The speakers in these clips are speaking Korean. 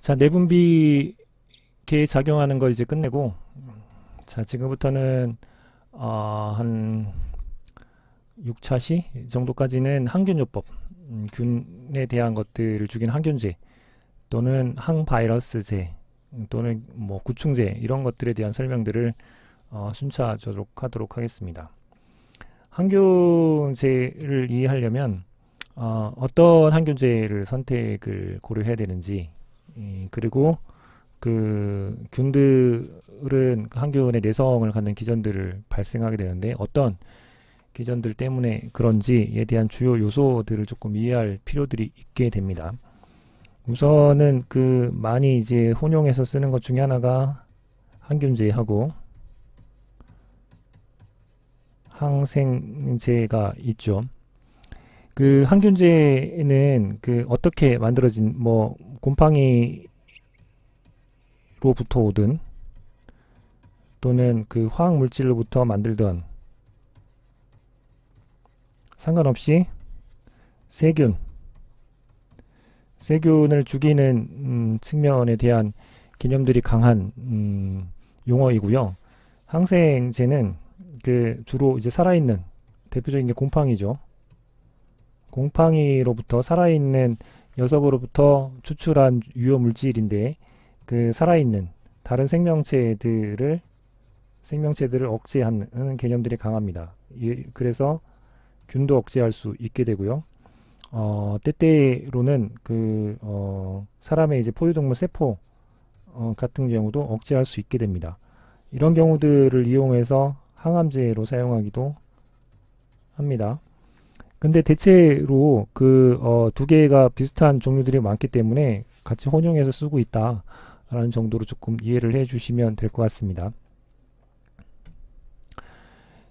자, 내분비계에 작용하는 거 이제 끝내고, 자, 지금부터는, 한 6차시 정도까지는 항균요법, 균에 대한 것들을 죽이는 항균제, 또는 항바이러스제, 또는 뭐 구충제, 이런 것들에 대한 설명들을 순차적으로 하도록 하겠습니다. 항균제를 이해하려면, 어떤 항균제를 선택을 고려해야 되는지, 그리고 그 균들은 항균의 내성을 갖는 기전들을 발생하게 되는데 어떤 기전들 때문에 그런지에 대한 주요 요소들을 조금 이해할 필요들이 있게 됩니다. 우선은 그 많이 이제 혼용해서 쓰는 것 중에 하나가 항균제하고 항생제가 있죠. 그 항균제는 그 어떻게 만들어진 뭐 곰팡이로부터 오든 또는 그 화학 물질로부터 만들던 상관없이 세균을 죽이는 측면에 대한 개념들이 강한 용어이고요. 항생제는 그 주로 이제 살아있는 대표적인 게 곰팡이죠. 곰팡이로부터 살아있는 녀석으로부터 추출한 유효 물질인데 그 살아있는 다른 생명체들을 억제하는 개념들이 강합니다. 그래서 균도 억제할 수 있게 되고요. 때때로는 사람의 이제 포유동물 세포 같은 경우도 억제할 수 있게 됩니다. 이런 경우들을 이용해서 항암제로 사용하기도 합니다. 근데 대체로 두 개가 비슷한 종류들이 많기 때문에 같이 혼용해서 쓰고 있다라는 정도로 조금 이해를 해 주시면 될 것 같습니다.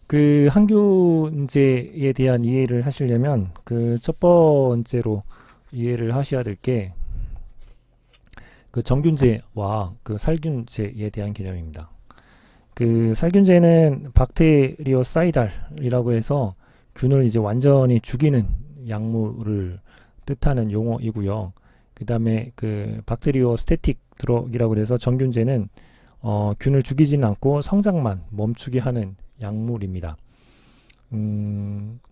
그 항균제에 대한 이해를 하시려면 그 첫 번째로 이해를 하셔야 될 게 그 정균제와 그 살균제에 대한 개념입니다. 그 살균제는 박테리오사이달이라고 해서 균을 이제 완전히 죽이는 약물을 뜻하는 용어이고요. 그 다음에 그 박테리오 스태틱 드럭이라고 해서 정균제는 균을 죽이지는 않고 성장만 멈추게 하는 약물입니다.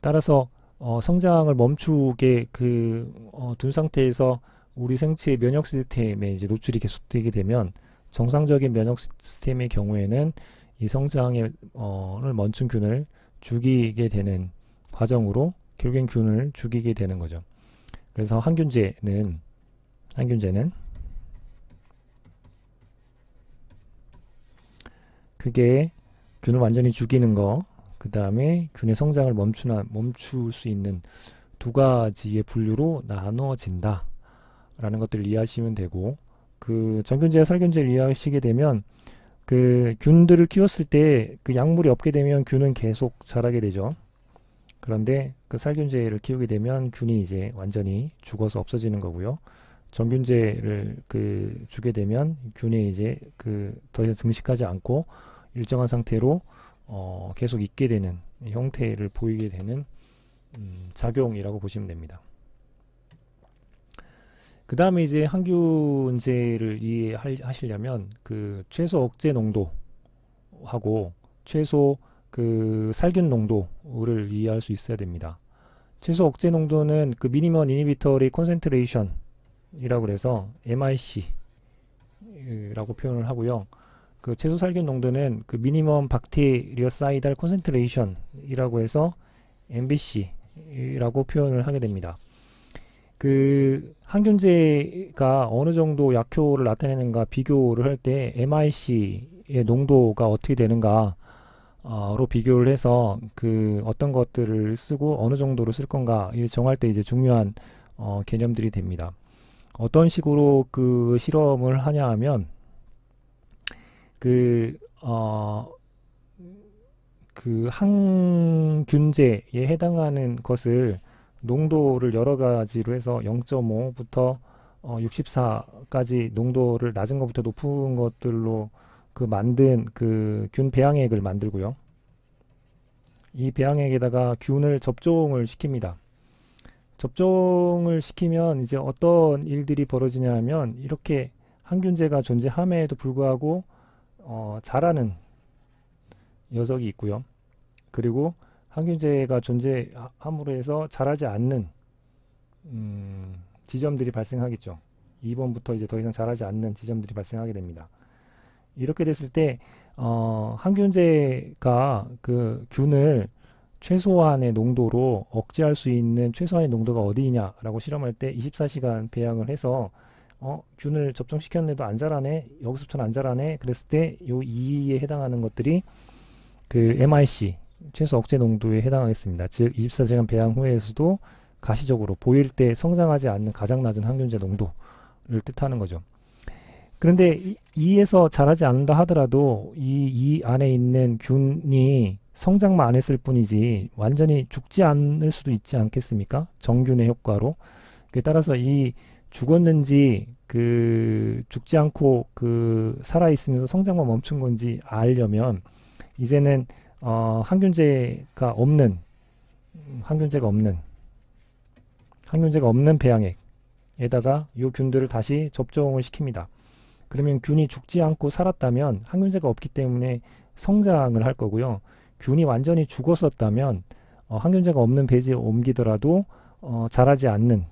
따라서 성장을 멈추게 둔 상태에서 우리 생체의 면역 시스템에 이제 노출이 계속되게 되면 정상적인 면역 시스템의 경우에는 이 성장을 멈춘 균을 죽이게 되는 과정으로 결국엔 균을 죽이게 되는 거죠. 그래서 항균제는 그게 균을 완전히 죽이는 거, 그 다음에 균의 성장을 멈출 수 있는 두 가지의 분류로 나눠진다 라는 것들을 이해하시면 되고, 그 정균제와 살균제를 이해하시게 되면 그 균들을 키웠을 때 그 약물이 없게 되면 균은 계속 자라게 되죠. 그런데 그 살균제를 키우게 되면 균이 이제 완전히 죽어서 없어지는 거고요. 정균제를 주게 되면 균이 이제 더 이상 증식하지 않고 일정한 상태로 계속 있게 되는 형태를 보이게 되는 작용이라고 보시면 됩니다. 그 다음에 이제 항균제를 이해하시려면 그 최소 억제 농도하고 최소 살균 농도를 이해할 수 있어야 됩니다. 최소 억제 농도는 그 미니멈 이니비터리 콘센트레이션 이라고 해서 MIC라고 표현을 하고요. 그 최소 살균 농도는 그 미니멈 박테리오사이달 콘센트레이션 이라고 해서 MBC라고 표현을 하게 됩니다. 그 항균제가 어느 정도 약효를 나타내는가 비교를 할 때 MIC의 농도가 어떻게 되는가 로 비교를 해서 어떤 것들을 쓰고 어느 정도로 쓸 건가 정할 때 이제 중요한 개념들이 됩니다. 어떤 식으로 그 실험을 하냐 하면 항균제에 해당하는 것을 농도를 여러 가지로 해서 0.5부터 64까지 농도를 낮은 것부터 높은 것들로 만든 균 배양액을 만들고요. 이 배양액에다가 균을 접종을 시킵니다. 접종을 시키면 이제 어떤 일들이 벌어지냐 하면 이렇게 항균제가 존재함에도 불구하고 자라는 녀석이 있고요. 그리고 항균제가 존재함으로 해서 자라지 않는 지점들이 발생하겠죠. 2번부터 이제 더 이상 자라지 않는 지점들이 발생하게 됩니다. 이렇게 됐을 때 항균제가 그 균을 최소한의 농도로 억제할 수 있는 최소한의 농도가 어디냐라고 실험할 때 24시간 배양을 해서 균을 접종시켰는데도 안 자라네, 여기서부터는 안 자라네, 그랬을 때 요 2에 해당하는 것들이 그 MIC 최소 억제 농도에 해당하겠습니다. 즉 24시간 배양 후에서도 가시적으로 보일 때 성장하지 않는 가장 낮은 항균제 농도를 뜻하는 거죠. 그런데 2에서 자라지 않는다 하더라도 이 안에 있는 균이 성장만 안 했을 뿐이지 완전히 죽지 않을 수도 있지 않겠습니까? 정균의 효과로. 따라서 이 죽었는지 죽지 않고 살아 있으면서 성장만 멈춘 건지 알려면 이제는 항균제가 없는 배양액에다가 이 균들을 다시 접종을 시킵니다. 그러면 균이 죽지 않고 살았다면 항균제가 없기 때문에 성장을 할 거고요. 균이 완전히 죽었었다면 항균제가 없는 배지에 옮기더라도 자라지 않는,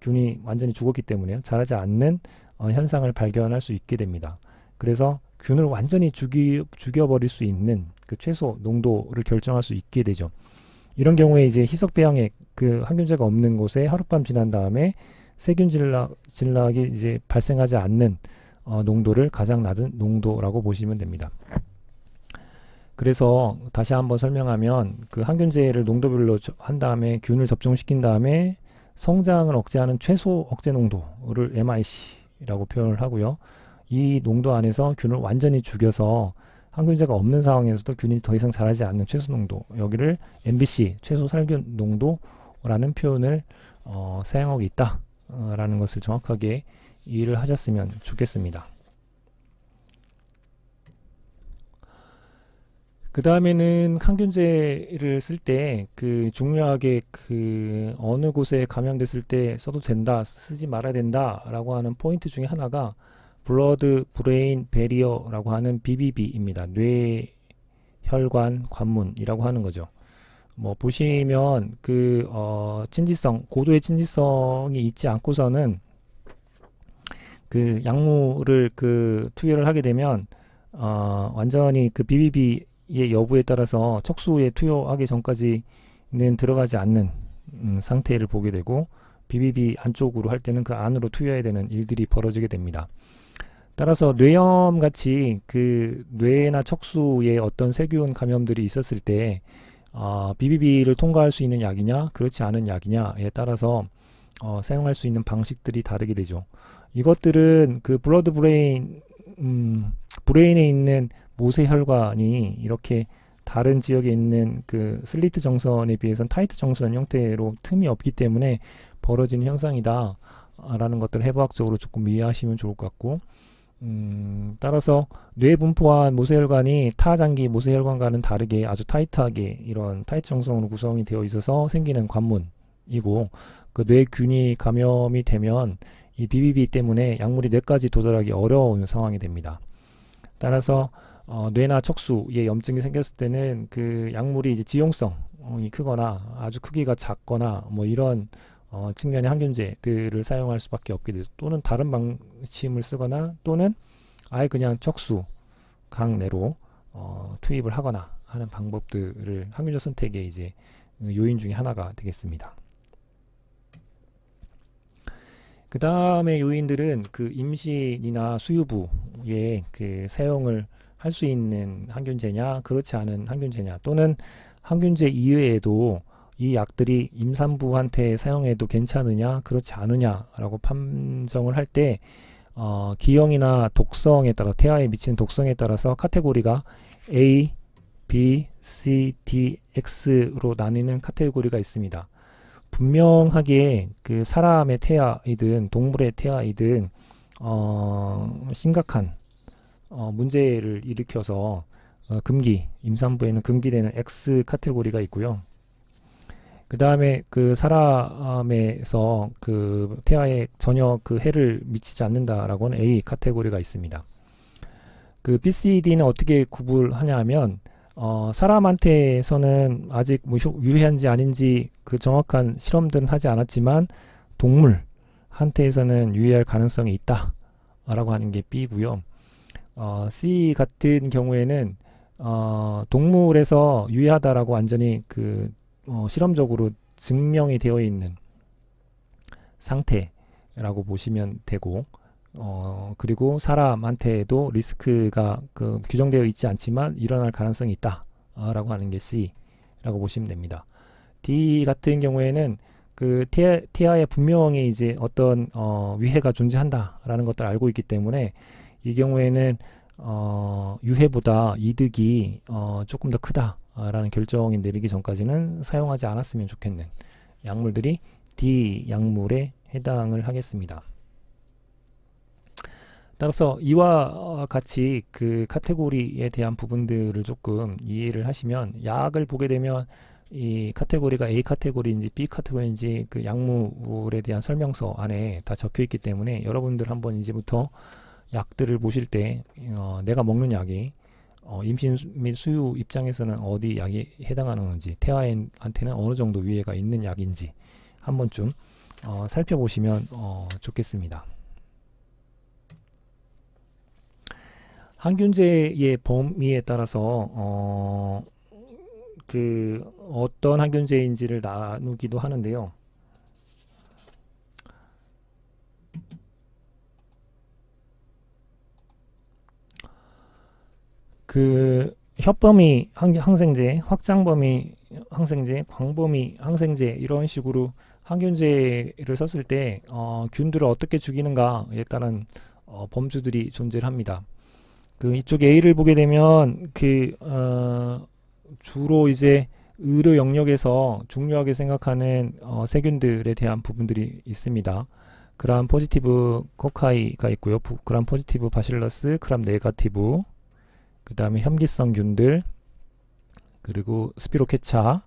균이 완전히 죽었기 때문에 자라지 않는 현상을 발견할 수 있게 됩니다. 그래서 균을 완전히 죽여버릴 수 있는 그 최소 농도를 결정할 수 있게 되죠. 이런 경우에 이제 희석 배양액 항균제가 없는 곳에 하룻밤 지난 다음에 세균 진락이 이제 발생하지 않는 농도를 가장 낮은 농도라고 보시면 됩니다. 그래서 다시 한번 설명하면 항균제를 농도별로 한 다음에 균을 접종시킨 다음에 성장을 억제하는 최소 억제 농도를 MIC라고 표현을 하고요. 이 농도 안에서 균을 완전히 죽여서 항균제가 없는 상황에서도 균이 더 이상 자라지 않는 최소 농도, 여기를 MBC 최소 살균 농도라는 표현을 사용하고 있다 라는 것을 정확하게 이해를 하셨으면 좋겠습니다. 그 다음에는 항균제를 쓸 때 중요하게 어느 곳에 감염됐을 때 써도 된다, 쓰지 말아야 된다 라고 하는 포인트 중에 하나가 블러드 브레인 베리어라고 하는 BBB입니다. 뇌 혈관 관문이라고 하는 거죠. 보시면 친지성, 고도의 친지성이 있지 않고서는 약물을 투여를 하게 되면 완전히 BBB의 여부에 따라서 척수에 투여하기 전까지는 들어가지 않는 상태를 보게 되고, BBB 안쪽으로 할 때는 그 안으로 투여해야 되는 일들이 벌어지게 됩니다. 따라서 뇌염 같이 뇌나 척수에 어떤 세균 감염들이 있었을 때 BBB를 통과할 수 있는 약이냐 그렇지 않은 약이냐에 따라서 사용할 수 있는 방식들이 다르게 되죠. 이것들은 블러드 브레인에 있는 모세혈관이 이렇게 다른 지역에 있는 슬리트 정선에 비해서는 타이트 정선 형태로 틈이 없기 때문에 벌어지는 현상이다 라는 것들을 해부학적으로 조금 이해하시면 좋을 것 같고, 따라서 뇌에 분포한 모세혈관이 타 장기 모세혈관과는 다르게 아주 타이트하게 이런 타이트 정성으로 구성이 되어 있어서 생기는 관문이고, 뇌균이 감염이 되면 이 BBB 때문에 약물이 뇌까지 도달하기 어려운 상황이 됩니다. 따라서 뇌나 척수에 염증이 생겼을 때는 약물이 이제 지용성이 크거나 아주 크기가 작거나 이런 측면의 항균제들을 사용할 수밖에 없게 되죠. 또는 다른 방침을 쓰거나 또는 아예 그냥 척수 강내로 투입을 하거나 하는 방법들을 항균제 선택의 이제 요인 중에 하나가 되겠습니다. 그 다음에 요인들은 임신이나 수유부에 사용을 할 수 있는 항균제냐 그렇지 않은 항균제냐, 또는 항균제 이외에도 이 약들이 임산부한테 사용해도 괜찮으냐 그렇지 않으냐라고 판정을 할 때 기형이나 독성에 따라, 태아에 미치는 독성에 따라서 카테고리가 A, B, C, D, X로 나뉘는 카테고리가 있습니다. 분명하게 사람의 태아이든 동물의 태아이든 심각한 문제를 일으켜서 임산부에는 금기되는 X 카테고리가 있고요. 그 다음에 그 사람에서 그 태아에 전혀 그 해를 미치지 않는다라고 하는 A 카테고리가 있습니다. 그 BCD는 어떻게 구분하냐 하면 사람한테서는 아직 뭐 유해한지 아닌지 그 정확한 실험들은 하지 않았지만 동물한테에서는 유해할 가능성이 있다 라고 하는 게 B고요. C 같은 경우에는 동물에서 유해하다라고 완전히 그 실험적으로 증명이 되어 있는 상태라고 보시면 되고, 그리고 사람한테도 리스크가 그 규정되어 있지 않지만 일어날 가능성이 있다 라고 하는 게 C라고 보시면 됩니다. D 같은 경우에는 그 태아에 분명히 이제 어떤 위해가 존재한다 라는 것들을 알고 있기 때문에 이 경우에는 유해보다 이득이 조금 더 크다 라는 결정이 내리기 전까지는 사용하지 않았으면 좋겠는 약물들이 D 약물에 해당을 하겠습니다. 따라서 이와 같이 그 카테고리에 대한 부분들을 조금 이해를 하시면 약을 보게 되면 이 카테고리가 A 카테고리인지 B 카테고리인지 그 약물에 대한 설명서 안에 다 적혀 있기 때문에 여러분들 한번 이제부터 약들을 보실 때 내가 먹는 약이 임신 및 수유 입장에서는 어디 약이 해당하는지, 태아한테는 어느 정도 위해가 있는 약인지 한 번쯤 살펴보시면 좋겠습니다. 항균제의 범위에 따라서 그 어떤 항균제인지를 나누기도 하는데요. 그 협범위 항생제, 확장범위 항생제, 광범위 항생제 이런 식으로 항균제를 썼을 때 균들을 어떻게 죽이는가에 따른 범주들이 존재를 합니다. 그 이쪽 A를 보게 되면 그 주로 이제 의료 영역에서 중요하게 생각하는 세균들에 대한 부분들이 있습니다. 그람 포지티브 코카이가 있고요. 그람 포지티브 바실러스, 그람 네가티브, 그 다음에 혐기성균들, 그리고 스피로케차,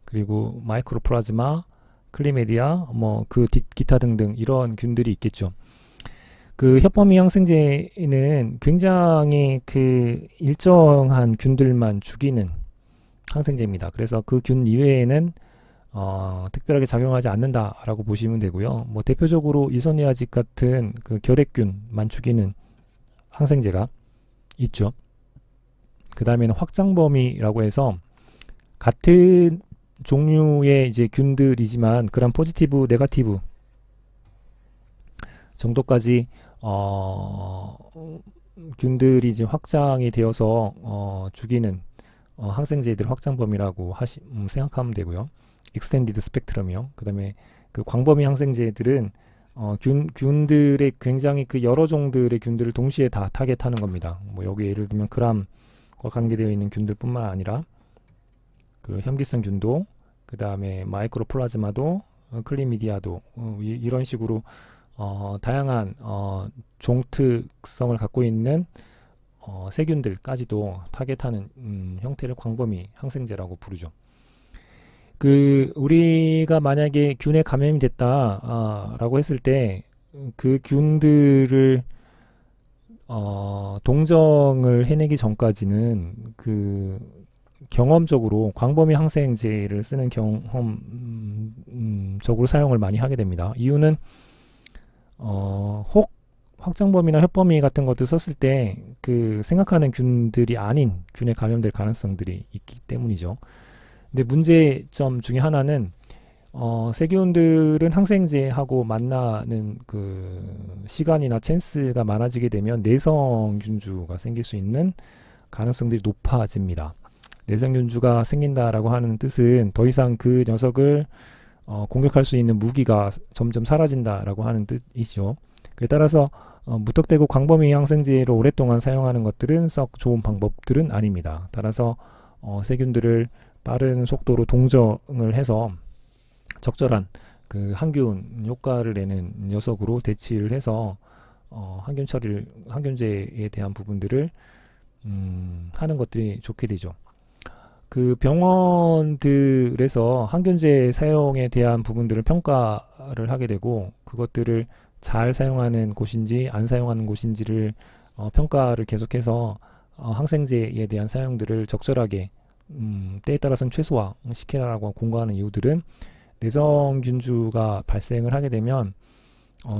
그리고 마이크로플라즈마, 클리메디아, 뭐 그 기타 등등 이런 균들이 있겠죠. 그 협범위 항생제는 굉장히 그 일정한 균들만 죽이는 항생제입니다. 그래서 그 균 이외에는 특별하게 작용하지 않는다라고 보시면 되고요. 뭐 대표적으로 이소니아직 같은 그 결핵균만 죽이는 항생제가 있죠. 그 다음에는 확장범위라고 해서 같은 종류의 이제 균들이지만 그람 포지티브, 네가티브 정도까지 균들이 이제 확장이 되어서 죽이는 항생제들 확장범위라고 생각하면 되고요. 익스텐디드 스펙트럼이요. 그 다음에 그 광범위 항생제들은 균들의 굉장히 그 여러 종들의 균들을 동시에 다 타겟하는 겁니다. 뭐 여기 예를 들면 그람과 관계되어 있는 균들뿐만 아니라 그 혐기성 균도, 그 다음에 마이크로플라즈마도, 클리미디아도 이런 식으로 다양한 종특성을 갖고 있는 세균들까지도 타겟하는 형태를 광범위 항생제라고 부르죠. 그 우리가 만약에 균에 감염이 됐다 라고 했을 때 그 균들을 동정을 해내기 전까지는 그 경험적으로 광범위 항생제를 쓰는 경험적으로 사용을 많이 하게 됩니다. 이유는 혹 확장범위나 협범위 같은 것들 썼을 때 그 생각하는 균들이 아닌 균에 감염될 가능성들이 있기 때문이죠. 근데 문제점 중에 하나는 세균들은 항생제하고 만나는 그 시간이나 찬스가 많아지게 되면 내성균주가 생길 수 있는 가능성들이 높아집니다. 내성균주가 생긴다라고 하는 뜻은 더 이상 그 녀석을 공격할 수 있는 무기가 점점 사라진다라고 하는 뜻이죠. 그에 따라서 무턱대고 광범위 항생제로 오랫동안 사용하는 것들은 썩 좋은 방법들은 아닙니다. 따라서 세균들을 빠른 속도로 동정을 해서 적절한 그 항균 효과를 내는 녀석으로 대치를 해서 항균제에 대한 부분들을 하는 것들이 좋게 되죠. 그 병원들에서 항균제 사용에 대한 부분들을 평가를 하게 되고, 그것들을 잘 사용하는 곳인지 안 사용하는 곳인지를 평가를 계속해서 항생제에 대한 사용들을 적절하게 때에 따라서는 최소화시키라고 공고하는 이유들은, 내성균주가 발생을 하게 되면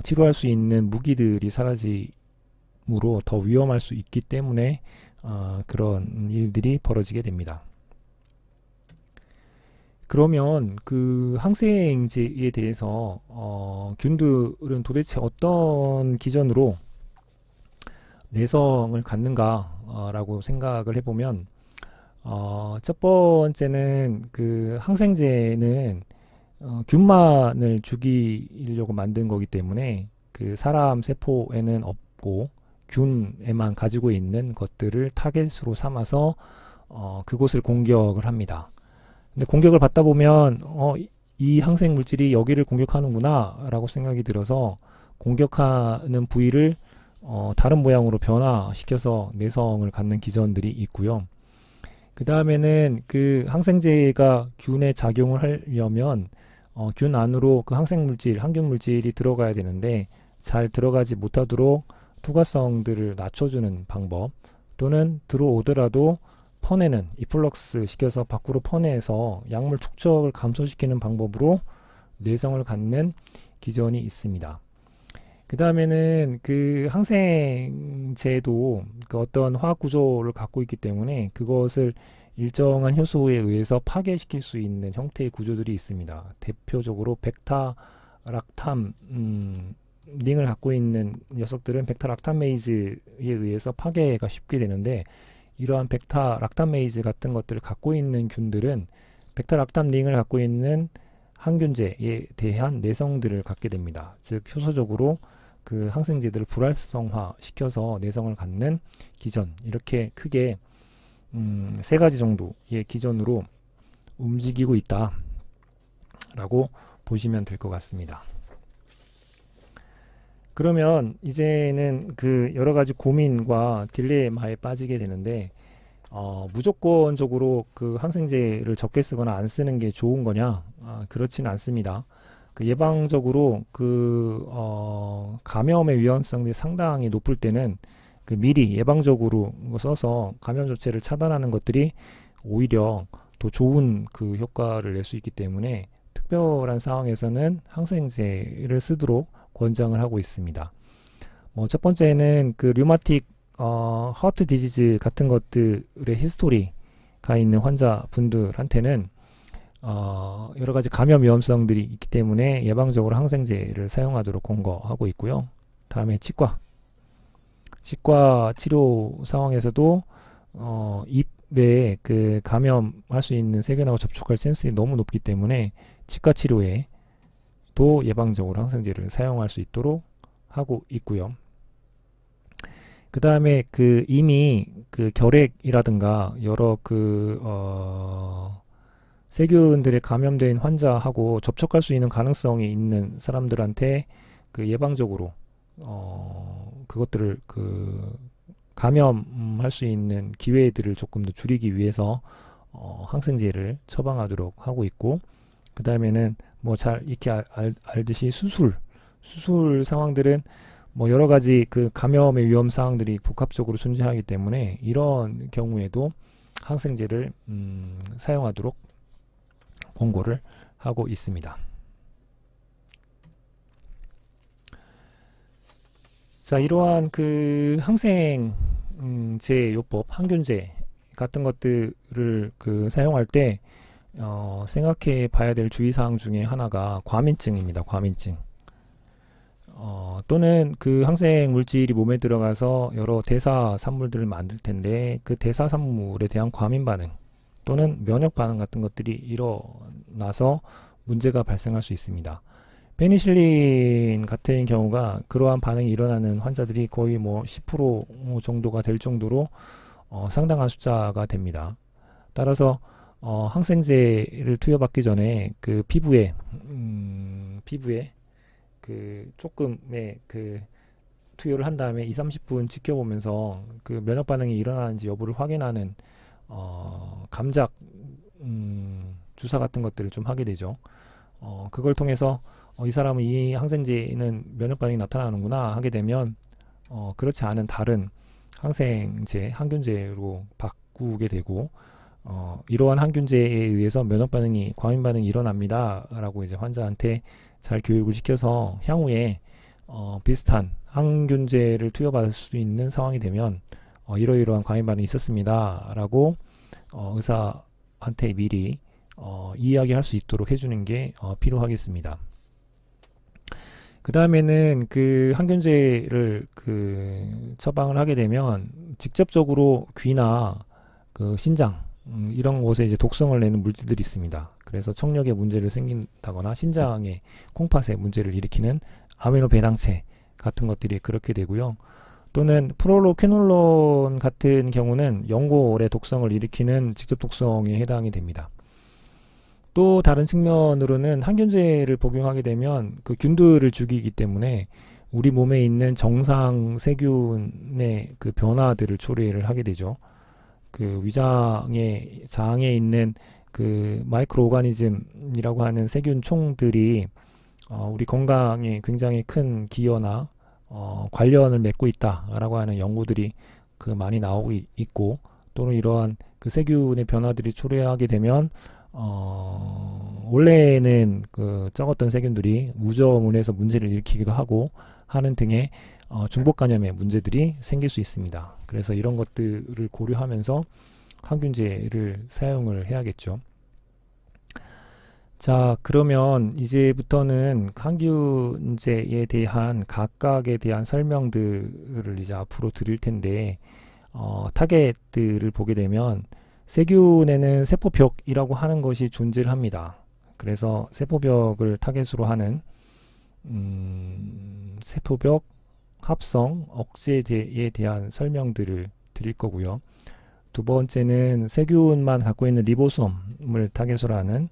치료할 수 있는 무기들이 사라짐으로 더 위험할 수 있기 때문에 그런 일들이 벌어지게 됩니다. 그러면 그 항생제에 대해서 균들은 도대체 어떤 기전으로 내성을 갖는가 라고 생각을 해보면, 첫 번째는 그 항생제는 균만을 죽이려고 만든 거기 때문에 그 사람 세포에는 없고 균에만 가지고 있는 것들을 타겟으로 삼아서 그곳을 공격을 합니다. 근데 공격을 받다 보면 이 항생 물질이 여기를 공격하는구나 라고 생각이 들어서 공격하는 부위를 다른 모양으로 변화시켜서 내성을 갖는 기전들이 있고요. 그 다음에는 그 항생제가 균에 작용을 하려면 균 안으로 그 항생 물질, 항균 물질이 들어가야 되는데 잘 들어가지 못하도록 투과성들을 낮춰주는 방법, 또는 들어오더라도 퍼내는, 이플럭스 시켜서 밖으로 퍼내서 약물 축적을 감소시키는 방법으로 내성을 갖는 기전이 있습니다. 그 다음에는 그 항생제도 그 어떤 화학 구조를 갖고 있기 때문에 그것을 일정한 효소에 의해서 파괴시킬 수 있는 형태의 구조들이 있습니다. 대표적으로 벡타락탐 링을 갖고 있는 녀석들은 벡타락탐메이즈에 의해서 파괴가 쉽게 되는데, 이러한 벡타락탐메이즈 같은 것들을 갖고 있는 균들은 벡타락탐 링을 갖고 있는 항균제에 대한 내성들을 갖게 됩니다. 즉 효소적으로 그 항생제들을 불활성화 시켜서 내성을 갖는 기전, 이렇게 크게 세 가지 정도의 기전으로 움직이고 있다 라고 보시면 될 것 같습니다. 그러면 이제는 그 여러 가지 고민과 딜레마에 빠지게 되는데, 무조건적으로 그 항생제를 적게 쓰거나 안 쓰는 게 좋은 거냐? 그렇지는 않습니다. 그 예방적으로 그 감염의 위험성이 상당히 높을 때는 그 미리 예방적으로 써서 감염 자체를 차단하는 것들이 오히려 더 좋은 그 효과를 낼 수 있기 때문에 특별한 상황에서는 항생제를 쓰도록 권장을 하고 있습니다. 첫 번째는 그 류마틱 하트 디지즈 같은 것들의 히스토리가 있는 환자분들한테는 여러 가지 감염 위험성들이 있기 때문에 예방적으로 항생제를 사용하도록 권고하고 있고요. 다음에 치과 치료 상황에서도 입에 그 감염할 수 있는 세균하고 접촉할 찬스가 너무 높기 때문에 치과 치료에 도 예방적으로 항생제를 사용할 수 있도록 하고 있고요. 그 다음에 그 이미 그 결핵이라든가 여러 그 세균들에 감염된 환자하고 접촉할 수 있는 가능성이 있는 사람들한테 그 예방적으로 그것들을 그 감염할 수 있는 기회들을 조금 더 줄이기 위해서 항생제를 처방하도록 하고 있고, 그 다음에는 뭐 잘 이렇게 알듯이 수술 상황들은 뭐 여러 가지 그 감염의 위험 사항들이 복합적으로 존재하기 때문에 이런 경우에도 항생제를 사용하도록 권고를 하고 있습니다. 자, 이러한 그 항생제 요법, 항균제 같은 것들을 그 사용할 때 생각해 봐야 될 주의사항 중에 하나가 과민증입니다. 과민증. 또는 그 항생 물질이 몸에 들어가서 여러 대사 산물들을 만들 텐데 그 대사 산물에 대한 과민 반응 또는 면역 반응 같은 것들이 일어나서 문제가 발생할 수 있습니다. 페니실린 같은 경우가 그러한 반응이 일어나는 환자들이 거의 뭐 10% 정도가 될 정도로 상당한 숫자가 됩니다. 따라서 항생제를 투여받기 전에 그 피부에 그 조금의 그 투여를 한 다음에 20-30분 지켜보면서 그 면역 반응이 일어나는지 여부를 확인하는 감작 주사 같은 것들을 좀 하게 되죠. 그걸 통해서 이 사람은 이 항생제는 면역 반응이 나타나는구나 하게 되면 그렇지 않은 다른 항생제, 항균제로 바꾸게 되고 이러한 항균제에 의해서 면역 반응이, 과민 반응이 일어납니다 라고 이제 환자한테 잘 교육을 시켜서 향후에 비슷한 항균제를 투여받을 수 있는 상황이 되면 이러이러한 과민 반응이 있었습니다 라고 의사한테 미리 이야기할 수 있도록 해주는 게 필요하겠습니다. 그 다음에는 그 항균제를 처방을 하게 되면 직접적으로 귀나 그 신장 이런 곳에 이제 독성을 내는 물질들이 있습니다. 그래서 청력에 문제를 생긴다거나 신장에 콩팥에 문제를 일으키는 아미노 배당체 같은 것들이 그렇게 되고요. 또는 프로로퀴놀론 같은 경우는 연골의 독성을 일으키는 직접 독성에 해당이 됩니다. 또 다른 측면으로는 항균제를 복용하게 되면 그 균들을 죽이기 때문에 우리 몸에 있는 정상 세균의 그 변화들을 초래를 하게 되죠. 그 위장의 장에 있는 그 마이크로 오가니즘이라고 하는 세균 총들이 우리 건강에 굉장히 큰 기여나 관련을 맺고 있다라고 하는 연구들이 많이 나오고 있고, 또는 이러한 그 세균의 변화들이 초래하게 되면 원래는 적었던 세균들이 우저문에서 문제를 일으키기도 하고 하는 등의 중복 감염의 문제들이 생길 수 있습니다. 그래서 이런 것들을 고려하면서 항균제를 사용을 해야겠죠. 자, 그러면 이제부터는 항균제에 대한 각각에 대한 설명들을 이제 앞으로 드릴 텐데, 타겟들을 보게 되면 세균에는 세포벽이라고 하는 것이 존재를 합니다. 그래서 세포벽을 타겟으로 하는 세포벽 합성 억제제에 대한 설명들을 드릴 거고요. 두 번째는 세균만 갖고 있는 리보솜을 타겟으로 하는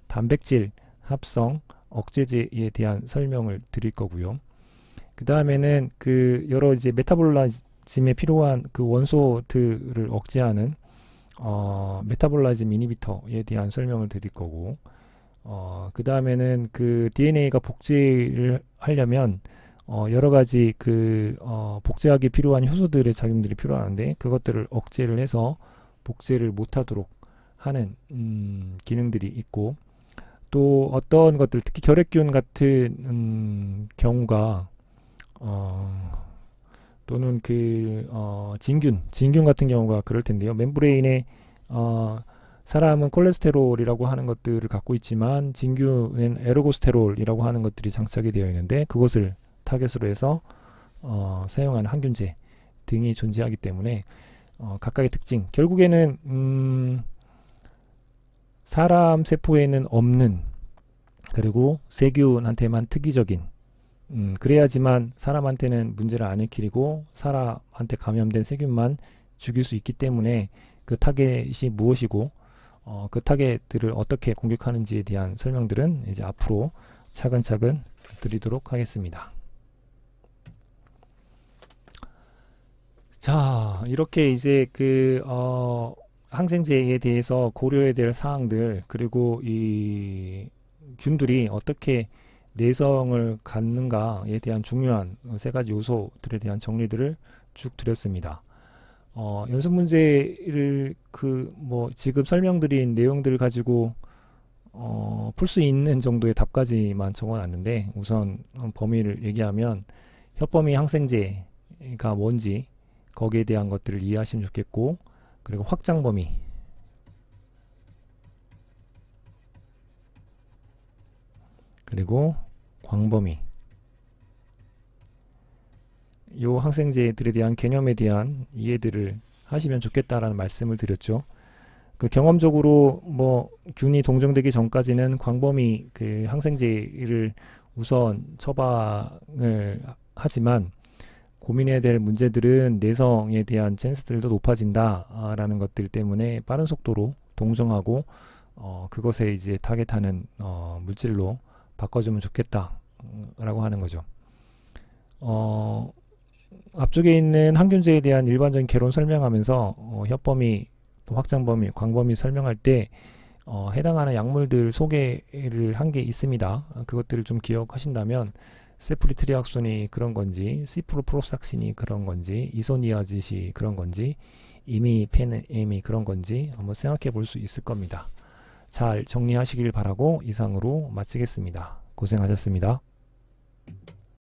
단백질 합성 억제제에 대한 설명을 드릴 거고요. 그 다음에는 여러 이제 메타볼리즘에 필요한 그 원소들을 억제하는 메타볼리즘 이니비터에 대한 설명을 드릴 거고, 그 다음에는 그 DNA가 복제를 하려면 여러 가지 복제하기 필요한 효소들의 작용들이 필요한데, 그것들을 억제를 해서 복제를 못하도록 하는 기능들이 있고, 또 어떤 것들, 특히 결핵균 같은 경우가 또는 진균 같은 경우가 그럴 텐데요. 멤브레인에 사람은 콜레스테롤이라고 하는 것들을 갖고 있지만 진균은 에르고스테롤이라고 하는 것들이 장착이 되어 있는데, 그것을 타겟으로 해서 사용하는 항균제 등이 존재하기 때문에 각각의 특징, 결국에는 사람 세포에는 없는, 그리고 세균한테만 특이적인, 그래야지만 사람한테는 문제를 안 일으키고 사람한테 감염된 세균만 죽일 수 있기 때문에 그 타겟이 무엇이고 그 타겟들을 어떻게 공격하는지에 대한 설명들은 이제 앞으로 차근차근 드리도록 하겠습니다. 자, 이렇게 이제 항생제에 대해서 고려해야 될 사항들, 그리고 이 균들이 어떻게 내성을 갖는가에 대한 중요한 세 가지 요소들에 대한 정리들을 쭉 드렸습니다. 연습 문제를 지금 설명드린 내용들을 가지고 풀 수 있는 정도의 답까지만 적어놨는데, 우선 범위를 얘기하면 협범위 항생제가 뭔지 거기에 대한 것들을 이해하시면 좋겠고, 그리고 확장 범위, 그리고 광범위, 요 항생제들에 대한 개념에 대한 이해들을 하시면 좋겠다라는 말씀을 드렸죠. 경험적으로 균이 동정되기 전까지는 광범위 항생제를 우선 처방을 하지만, 고민해야 될 문제들은 내성에 대한 찬스들도 높아진다 라는 것들 때문에 빠른 속도로 동정하고 그것에 이제 타겟하는 물질로 바꿔주면 좋겠다 라고 하는 거죠. 앞쪽에 있는 항균제에 대한 일반적인 개론 설명하면서 협범위 또 확장 범위, 광범위 설명할 때 해당하는 약물들 소개를 한 게 있습니다. 그것들을 좀 기억하신다면 세프리트리악손이 그런 건지, 시프로프로삭신이 그런 건지, 이소니아짓이 그런 건지, 이미페넴이 그런 건지 한번 생각해 볼 수 있을 겁니다. 잘 정리하시길 바라고 이상으로 마치겠습니다. 고생하셨습니다.